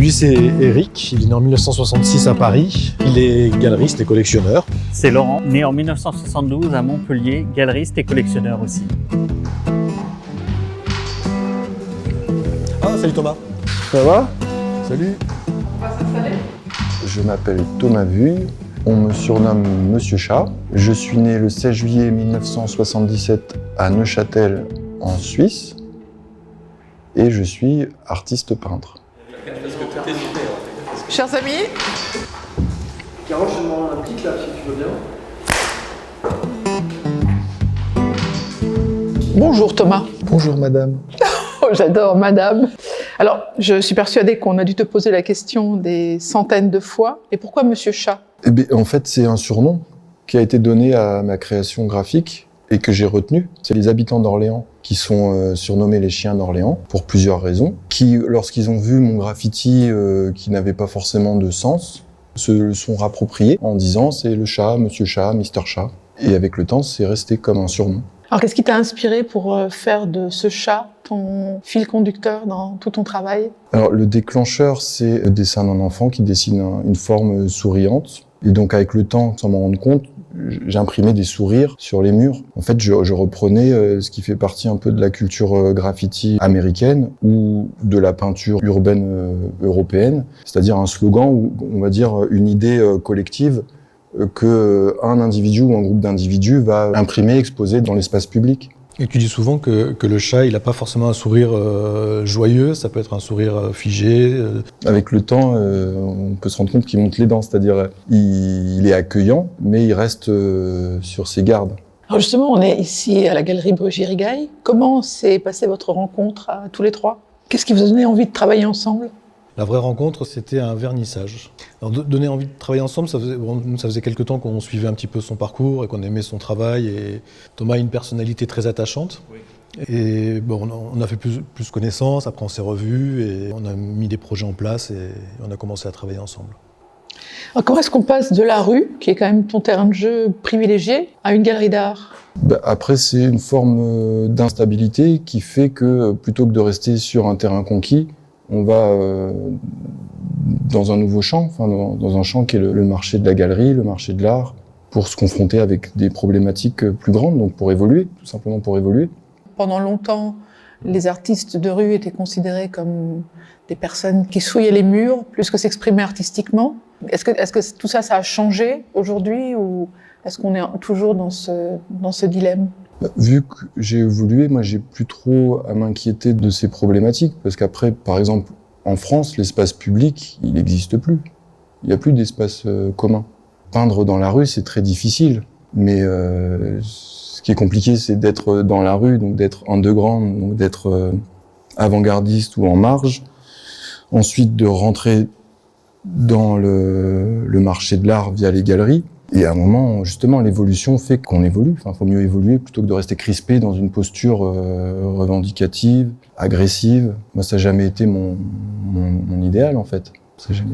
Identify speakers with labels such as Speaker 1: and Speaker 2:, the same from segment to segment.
Speaker 1: Lui, c'est Eric, il est né en 1966 à Paris. Il est galeriste et collectionneur.
Speaker 2: C'est Laurent, né en 1972 à Montpellier, galeriste et collectionneur aussi.
Speaker 1: Ah, salut Thomas. Ça va? Salut.
Speaker 3: On va s'installer.
Speaker 4: Je m'appelle Thomas Vuille, on me surnomme Monsieur Chat. Je suis né le 16 juillet 1977 à Neuchâtel, en Suisse. Et je suis artiste peintre.
Speaker 3: Chers amis,
Speaker 5: Caro, je te demande un petit clap si tu veux bien.
Speaker 3: bonjour Thomas.
Speaker 4: Bonjour madame.
Speaker 3: Oh, j'adore madame. Alors, je suis persuadée qu'on a dû te poser la question des centaines de fois. Et pourquoi Monsieur Chat?
Speaker 4: Eh bien, en fait, c'est un surnom qui a été donné à ma création graphique et que j'ai retenu. C'est les habitants d'Orléans qui sont surnommés les chiens d'Orléans pour plusieurs raisons, qui, lorsqu'ils ont vu mon graffiti qui n'avait pas forcément de sens, se le sont rappropriés en disant c'est le chat, Monsieur Chat, Mister Chat. Et avec le temps, c'est resté comme un surnom.
Speaker 3: Alors, qu'est-ce qui t'a inspiré pour faire de ce chat ton fil conducteur dans tout ton travail?
Speaker 4: Alors, le déclencheur, c'est le dessin d'un enfant qui dessine une forme souriante. Et donc, avec le temps, sans m'en rendre compte, j'imprimais des sourires sur les murs. En fait, je reprenais ce qui fait partie un peu de la culture graffiti américaine ou de la peinture urbaine européenne, c'est-à-dire un slogan ou, on va dire, une idée collective que un individu ou un groupe d'individus va imprimer, exposer dans l'espace public.
Speaker 1: Et tu dis souvent que le chat, il n'a pas forcément un sourire joyeux, ça peut être un sourire figé.
Speaker 4: Avec le temps, on peut se rendre compte qu'il monte les dents, c'est-à-dire il est accueillant, mais il reste sur ses gardes.
Speaker 3: Alors justement, on est ici à la galerie Brugy-Rigail. Comment s'est passée votre rencontre à tous les trois? Qu'est-ce qui vous a donné envie de travailler ensemble?
Speaker 1: La vraie rencontre, c'était un vernissage. Alors, donner envie de travailler ensemble, ça faisait quelque temps qu'on suivait un petit peu son parcours et qu'on aimait son travail. Et Thomas a une personnalité très attachante. Oui. Et bon, on a fait plus connaissance, après on s'est revus et on a mis des projets en place et on a commencé à travailler ensemble.
Speaker 3: Alors, comment est-ce qu'on passe de la rue, qui est quand même ton terrain de jeu privilégié, à une galerie d'art?
Speaker 4: Après, c'est une forme d'instabilité qui fait que plutôt que de rester sur un terrain conquis, on va dans un nouveau champ, enfin dans un champ qui est le marché de la galerie, le marché de l'art, pour se confronter avec des problématiques plus grandes, donc pour évoluer, tout simplement pour évoluer.
Speaker 3: Pendant longtemps, les artistes de rue étaient considérés comme des personnes qui souillaient les murs plus que s'exprimaient artistiquement. Est-ce que tout ça, ça a changé aujourd'hui ou est-ce qu'on est toujours dans ce dilemme?
Speaker 4: Vu que j'ai évolué, moi j'ai plus trop à m'inquiéter de ces problématiques, parce qu'après, par exemple, en France, l'espace public, il n'existe plus. Il n'y a plus d'espace commun. Peindre dans la rue, c'est très difficile, mais ce qui est compliqué, c'est d'être dans la rue, donc d'être underground, donc d'être avant-gardiste ou en marge. Ensuite, de rentrer dans le marché de l'art via les galeries. Et à un moment, justement, l'évolution fait qu'on évolue. Enfin, faut mieux évoluer plutôt que de rester crispé dans une posture revendicative, agressive. Moi, ça n'a jamais été mon idéal, en fait.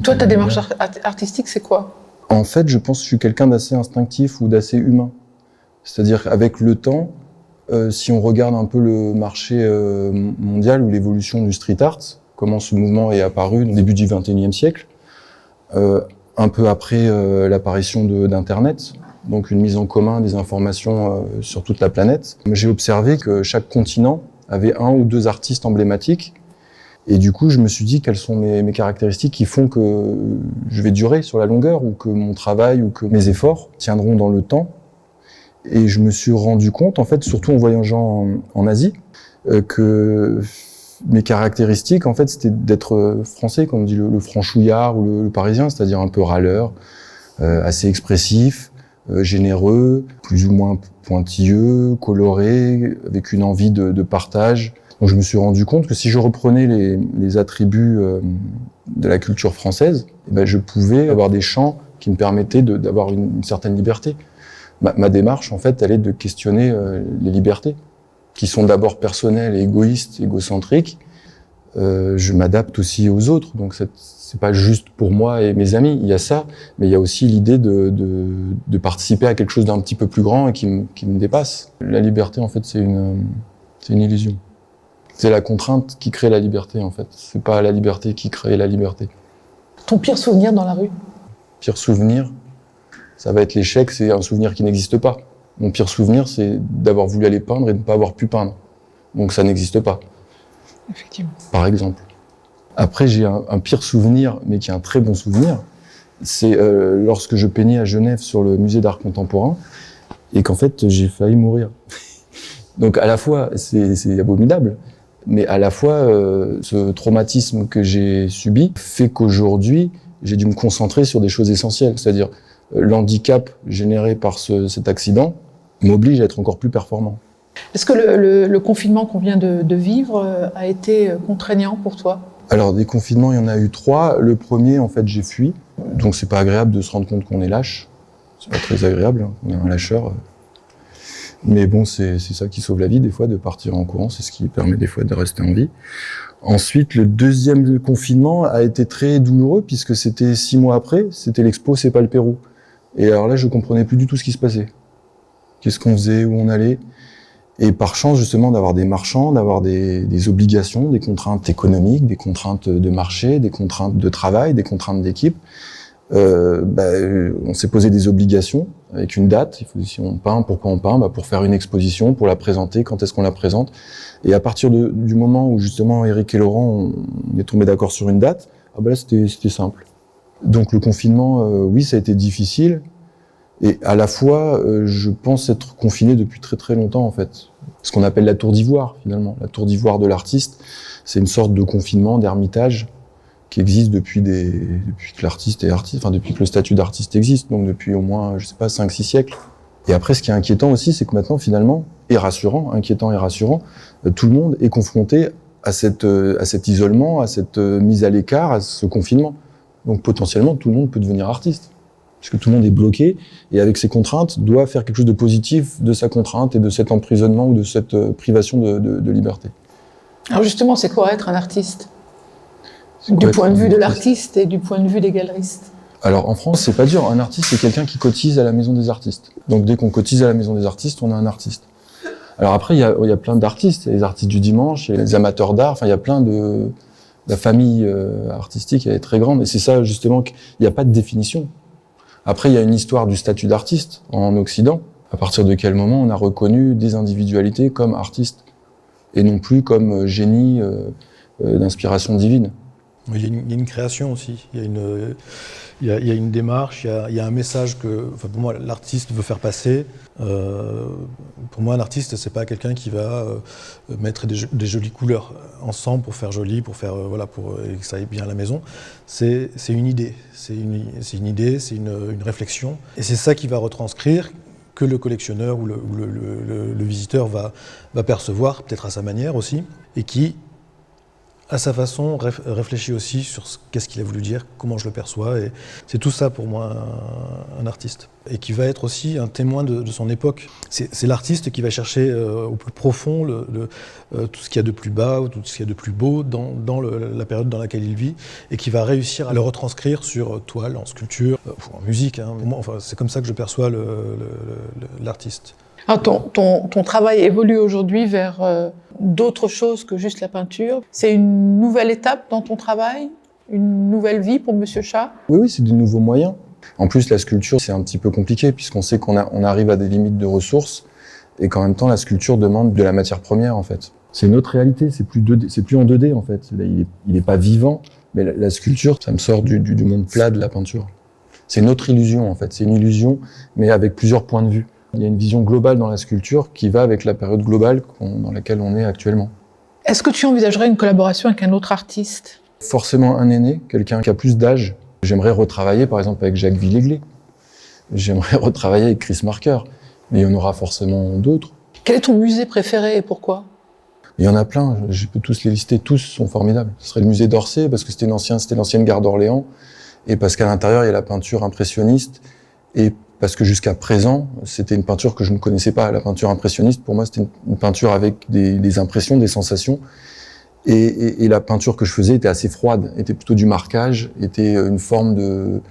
Speaker 3: Toi, ta démarche artistique, c'est quoi?
Speaker 4: En fait, je pense que je suis quelqu'un d'assez instinctif ou d'assez humain. C'est-à-dire qu'avec le temps, si on regarde un peu le marché mondial ou l'évolution du street art, comment ce mouvement est apparu au début du XXIe siècle, un peu après l'apparition d'Internet, donc une mise en commun des informations sur toute la planète. J'ai observé que chaque continent avait un ou deux artistes emblématiques, et du coup je me suis dit quelles sont mes caractéristiques qui font que je vais durer sur la longueur, ou que mon travail ou que mes efforts tiendront dans le temps. Et je me suis rendu compte, en fait, surtout en voyageant en Asie, que mes caractéristiques, en fait, c'était d'être français, comme on dit le franchouillard ou le parisien, c'est-à-dire un peu râleur, assez expressif, généreux, plus ou moins pointilleux, coloré, avec une envie de partage. Donc je me suis rendu compte que si je reprenais les attributs de la culture française, je pouvais avoir des champs qui me permettaient d'avoir une certaine liberté. Ma démarche, en fait, elle est de questionner les libertés, qui sont d'abord personnelles et égoïstes, égocentriques. Je m'adapte aussi aux autres, donc c'est pas juste pour moi et mes amis, il y a ça, mais il y a aussi l'idée de participer à quelque chose d'un petit peu plus grand et qui me dépasse. La liberté, en fait, c'est une illusion. C'est la contrainte qui crée la liberté, en fait. C'est pas la liberté qui crée la liberté.
Speaker 3: Ton pire souvenir dans la rue?
Speaker 4: Pire souvenir, ça va être l'échec, c'est un souvenir qui n'existe pas. Mon pire souvenir, c'est d'avoir voulu aller peindre et de ne pas avoir pu peindre. Donc ça n'existe pas.
Speaker 3: Effectivement.
Speaker 4: Par exemple. Après, j'ai un pire souvenir, mais qui est un très bon souvenir. C'est lorsque je peignais à Genève sur le musée d'art contemporain et qu'en fait, j'ai failli mourir. Donc à la fois, c'est abominable, mais à la fois, ce traumatisme que j'ai subi fait qu'aujourd'hui, j'ai dû me concentrer sur des choses essentielles. C'est-à-dire, l'handicap généré par cet accident m'oblige à être encore plus performant.
Speaker 3: Est-ce que le confinement qu'on vient de vivre a été contraignant pour toi?
Speaker 4: Alors, des confinements, il y en a eu 3. Le premier, en fait, j'ai fui. Donc, c'est pas agréable de se rendre compte qu'on est lâche. C'est pas très agréable, hein. On est un lâcheur. Mais bon, c'est ça qui sauve la vie, des fois, de partir en courant. C'est ce qui permet, des fois, de rester en vie. Ensuite, le deuxième confinement a été très douloureux, puisque c'était 6 mois après. C'était l'expo C'est pas le Pérou. Et alors là, je comprenais plus du tout ce qui se passait. Qu'est-ce qu'on faisait, où on allait. Et par chance, justement, d'avoir des marchands, d'avoir des obligations, des contraintes économiques, des contraintes de marché, des contraintes de travail, des contraintes d'équipe, on s'est posé des obligations avec une date. Il faut, si on peint, pourquoi on peint? Pour faire une exposition, pour la présenter, quand est-ce qu'on la présente? Et à partir du moment où, justement, Eric et Laurent, on est tombés d'accord sur une date, là, c'était simple. Donc le confinement, oui, ça a été difficile. Et à la fois, je pense être confiné depuis très très longtemps, en fait. Ce qu'on appelle la tour d'ivoire, finalement. La tour d'ivoire de l'artiste, c'est une sorte de confinement, d'ermitage, qui existe depuis que l'artiste est artiste, enfin depuis que le statut d'artiste existe, donc depuis au moins, 5-6 siècles. Et après, ce qui est inquiétant aussi, c'est que maintenant, finalement, inquiétant et rassurant, tout le monde est confronté à cet isolement, à cette mise à l'écart, à ce confinement. Donc potentiellement, tout le monde peut devenir artiste. Puisque tout le monde est bloqué, et avec ses contraintes, doit faire quelque chose de positif de sa contrainte et de cet emprisonnement ou de cette privation de liberté.
Speaker 3: Alors justement, c'est quoi être un artiste? Du point de vue de l'artiste et du point de vue des galeristes.
Speaker 4: Alors en France, c'est pas dur. Un artiste, c'est quelqu'un qui cotise à la Maison des Artistes. Donc dès qu'on cotise à la Maison des Artistes, on a un artiste. Alors après, il y a plein d'artistes. Il y a les artistes du dimanche, il y a les amateurs d'art, enfin il y a plein de... La famille artistique, elle est très grande, et c'est ça justement qu'il n'y a pas de définition. Après, il y a une histoire du statut d'artiste en Occident. À partir de quel moment on a reconnu des individualités comme artistes et non pour génie d'inspiration divine.
Speaker 1: Il y a une création aussi. Il y a une démarche. Il y a un message que, pour moi, l'artiste veut faire passer. Pour moi, un artiste, c'est pas quelqu'un qui va mettre des jolies couleurs ensemble pour faire joli, pour que ça aille bien à la maison. C'est une idée. C'est une idée, c'est une réflexion. Et c'est ça qui va retranscrire, que le collectionneur ou le visiteur va percevoir, peut-être à sa manière aussi, et qui, à sa façon, réfléchit aussi sur qu'est-ce qu'il a voulu dire, comment je le perçois. Et c'est tout ça pour moi un artiste. Et qui va être aussi un témoin de son époque. C'est l'artiste qui va chercher au plus profond tout ce qu'il y a de plus bas ou tout ce qu'il y a de plus beau dans la période dans laquelle il vit, et qui va réussir à le retranscrire sur toile, en sculpture, ou en musique. Pour moi, c'est comme ça que je perçois l'artiste.
Speaker 3: Alors ton travail évolue aujourd'hui vers d'autres choses que juste la peinture. C'est une nouvelle étape dans ton travail? Une nouvelle vie pour Monsieur Chat?
Speaker 4: Oui, c'est des nouveaux moyens. En plus, la sculpture, c'est un petit peu compliqué, puisqu'on sait qu'on arrive à des limites de ressources, et qu'en même temps, la sculpture demande de la matière première, en fait. C'est une autre réalité, c'est plus en 2D, en fait. Là, il est pas vivant, mais la sculpture, ça me sort du monde plat de la peinture. C'est une autre illusion, en fait. C'est une illusion, mais avec plusieurs points de vue. Il y a une vision globale dans la sculpture qui va avec la période globale dans laquelle on est actuellement.
Speaker 3: Est-ce que tu envisagerais une collaboration avec un autre artiste?
Speaker 4: Forcément un aîné, quelqu'un qui a plus d'âge. J'aimerais retravailler par exemple avec Jacques Villéglet. J'aimerais retravailler avec Chris Marker. Mais il y en aura forcément d'autres.
Speaker 3: Quel est ton musée préféré et pourquoi?
Speaker 4: Il y en a plein, je peux tous les lister, tous sont formidables. Ce serait le musée d'Orsay parce que c'était l'ancienne gare d'Orléans, et parce qu'à l'intérieur il y a la peinture impressionniste, et parce que jusqu'à présent, c'était une peinture que je ne connaissais pas. La peinture impressionniste, pour moi, c'était une peinture avec des impressions, des sensations. Et la peinture que je faisais était assez froide, était plutôt du marquage, était une forme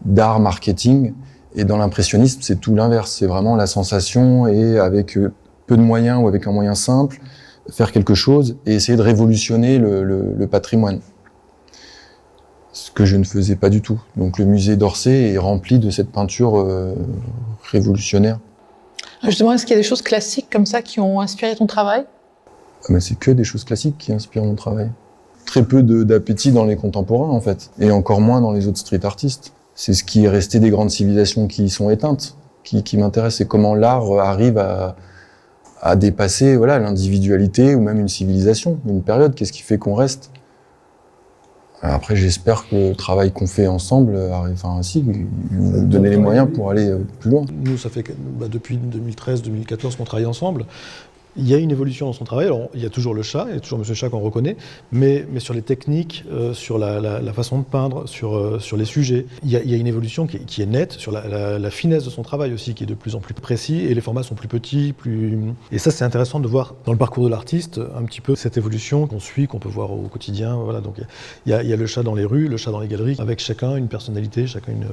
Speaker 4: d'art marketing. Et dans l'impressionnisme, c'est tout l'inverse. C'est vraiment la sensation, et avec peu de moyens ou avec un moyen simple, faire quelque chose et essayer de révolutionner le patrimoine. Ce que je ne faisais pas du tout. Donc le musée d'Orsay est rempli de cette peinture révolutionnaire.
Speaker 3: Justement, est-ce qu'il y a des choses classiques comme ça qui ont inspiré ton travail?
Speaker 4: Mais c'est que des choses classiques qui inspirent mon travail. Très peu d'appétit dans les contemporains, en fait. Et encore moins dans les autres street artistes. C'est ce qui est resté des grandes civilisations qui sont éteintes, qui m'intéresse. C'est comment l'art arrive à dépasser voilà, l'individualité ou même une civilisation, une période. Qu'est-ce qui fait qu'on reste? Après, j'espère que le travail qu'on fait ensemble arrive, nous donner les moyens pour aller plus loin.
Speaker 1: Nous, ça fait depuis 2013-2014 qu'on travaille ensemble. Il y a une évolution dans son travail. Alors, il y a toujours le chat, il y a toujours Monsieur Chat qu'on reconnaît, mais sur les techniques, sur la façon de peindre, sur les sujets, il y a une évolution qui est nette, sur la finesse de son travail aussi, qui est de plus en plus précis, et les formats sont plus petits, Et ça, c'est intéressant de voir dans le parcours de l'artiste un petit peu cette évolution qu'on suit, qu'on peut voir au quotidien. Voilà, donc il y a le chat dans les rues, le chat dans les galeries, avec chacun une personnalité, chacun une...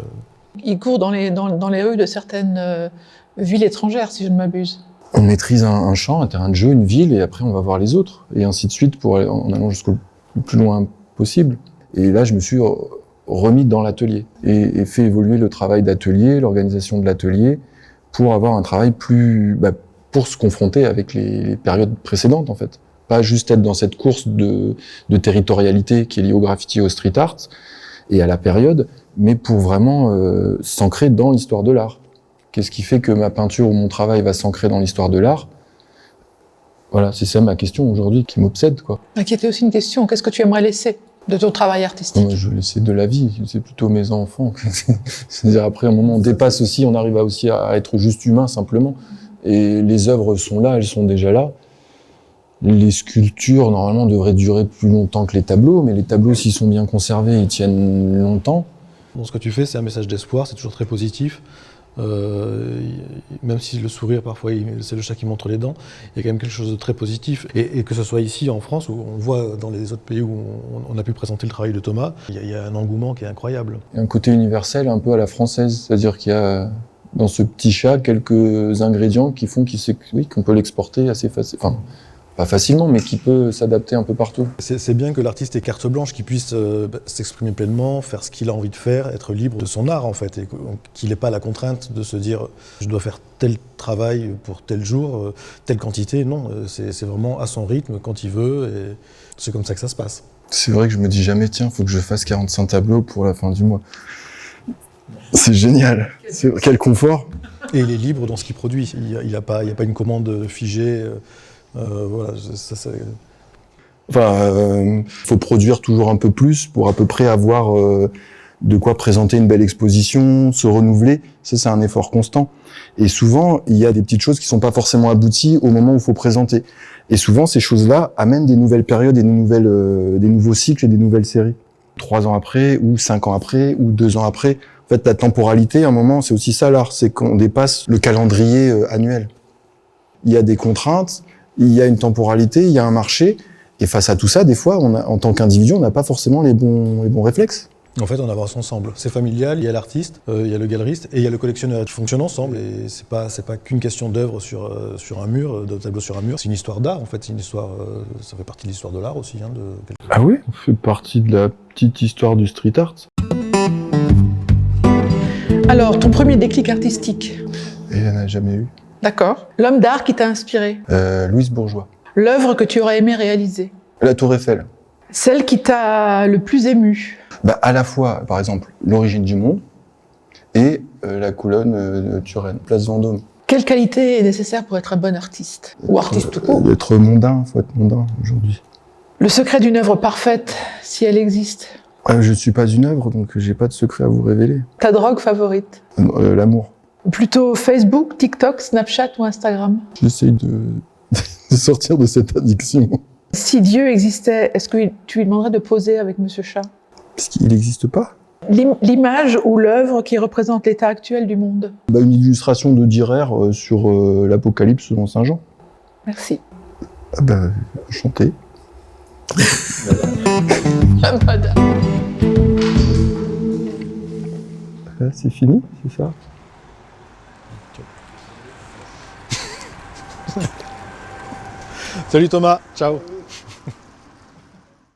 Speaker 3: Il court dans les rues de certaines villes étrangères, si je ne m'abuse.
Speaker 4: On maîtrise un champ, un terrain de jeu, une ville, et après on va voir les autres, et ainsi de suite, en allant jusqu'au plus loin possible. Et là, je me suis remis dans l'atelier, et fait évoluer le travail d'atelier, l'organisation de l'atelier, pour avoir un travail pour se confronter avec les périodes précédentes, en fait. Pas juste être dans cette course de territorialité qui est liée au graffiti et au street art, et à la période, mais pour vraiment s'ancrer dans l'histoire de l'art. Qu'est-ce qui fait que ma peinture ou mon travail va s'ancrer dans l'histoire de l'art? Voilà, c'est ça ma question aujourd'hui qui m'obsède, quoi.
Speaker 3: Qui était aussi une question, qu'est-ce que tu aimerais laisser de ton travail artistique?
Speaker 4: Moi, je vais laisser de la vie, c'est plutôt mes enfants. C'est-à-dire après, à un moment, on dépasse aussi, on arrive aussi à être juste humain, simplement. Et les œuvres sont là, elles sont déjà là. Les sculptures, normalement, devraient durer plus longtemps que les tableaux, mais les tableaux, s'ils sont bien conservés, ils tiennent longtemps.
Speaker 1: Bon, ce que tu fais, c'est un message d'espoir, c'est toujours très positif. Même si le sourire, parfois, c'est le chat qui montre les dents, il y a quand même quelque chose de très positif. Et que ce soit ici, en France, où on voit dans les autres pays où on a pu présenter le travail de Thomas, il y a un engouement qui est incroyable.
Speaker 4: Il y a un côté universel un peu à la française, c'est-à-dire qu'il y a dans ce petit chat quelques ingrédients qui font qu'on peut l'exporter assez facilement. Enfin, pas facilement, mais qui peut s'adapter un peu partout.
Speaker 1: C'est bien que l'artiste ait carte blanche, qu'il puisse s'exprimer pleinement, faire ce qu'il a envie de faire, être libre de son art en fait, et qu'il n'ait pas la contrainte de se dire je dois faire tel travail pour tel jour, telle quantité. Non, c'est vraiment à son rythme, quand il veut, et c'est comme ça que ça se passe.
Speaker 4: C'est vrai que je me dis jamais, tiens, faut que je fasse 45 tableaux pour la fin du mois. C'est génial, quel confort.
Speaker 1: Et il est libre dans ce qu'il produit, il n'y a pas une commande figée. Voilà,
Speaker 4: faut produire toujours un peu plus pour à peu près avoir de quoi présenter une belle exposition, se renouveler. Ça, c'est un effort constant. Et souvent, il y a des petites choses qui sont pas forcément abouties au moment où il faut présenter. Et souvent, ces choses-là amènent des nouvelles périodes et des nouveaux cycles et des nouvelles séries. 3 ans après, ou 5 ans après, ou 2 ans après. En fait, la temporalité, à un moment, c'est aussi ça l'art, c'est qu'on dépasse le calendrier annuel. Il y a des contraintes, il y a une temporalité, il y a un marché, et face à tout ça, des fois, en tant qu'individu, on n'a pas forcément les bons réflexes.
Speaker 1: En fait, on avance ensemble. C'est familial, il y a l'artiste, il y a le galeriste, et il y a le collectionneur qui fonctionnent ensemble. Et c'est pas qu'une question d'œuvre sur un mur, de tableau sur un mur. C'est une histoire d'art, en fait. C'est une histoire, ça fait partie de l'histoire de l'art aussi.
Speaker 4: Ah oui, on fait partie de la petite histoire du street art.
Speaker 3: Alors, ton premier déclic artistique?
Speaker 4: Il n'y en a jamais eu.
Speaker 3: D'accord. L'homme d'art qui t'a inspiré?
Speaker 4: Louise Bourgeois.
Speaker 3: L'œuvre que tu aurais aimé réaliser?
Speaker 4: La Tour Eiffel.
Speaker 3: Celle qui t'a le plus ému?
Speaker 4: À la fois, par exemple, l'origine du monde et la colonne de Turenne, place Vendôme.
Speaker 3: Quelle qualité est nécessaire pour être un bon artiste? Ou artiste tout court?
Speaker 4: D'être mondain, faut être mondain aujourd'hui.
Speaker 3: Le secret d'une œuvre parfaite, si elle existe?
Speaker 4: Je ne suis pas une œuvre, donc j'ai pas de secret à vous révéler.
Speaker 3: Ta drogue favorite?
Speaker 4: L'amour.
Speaker 3: Plutôt Facebook, TikTok, Snapchat ou Instagram?
Speaker 4: J'essaye de sortir de cette addiction.
Speaker 3: Si Dieu existait, est-ce que tu lui demanderais de poser avec Monsieur Chat?
Speaker 4: Est-ce qu'il n'existe pas?
Speaker 3: L'image ou l'œuvre qui représente l'état actuel du monde?
Speaker 4: Une illustration de Dürer sur l'Apocalypse selon Saint Jean.
Speaker 3: Merci.
Speaker 4: Enchanté. C'est fini, c'est ça?
Speaker 1: Salut Thomas, ciao.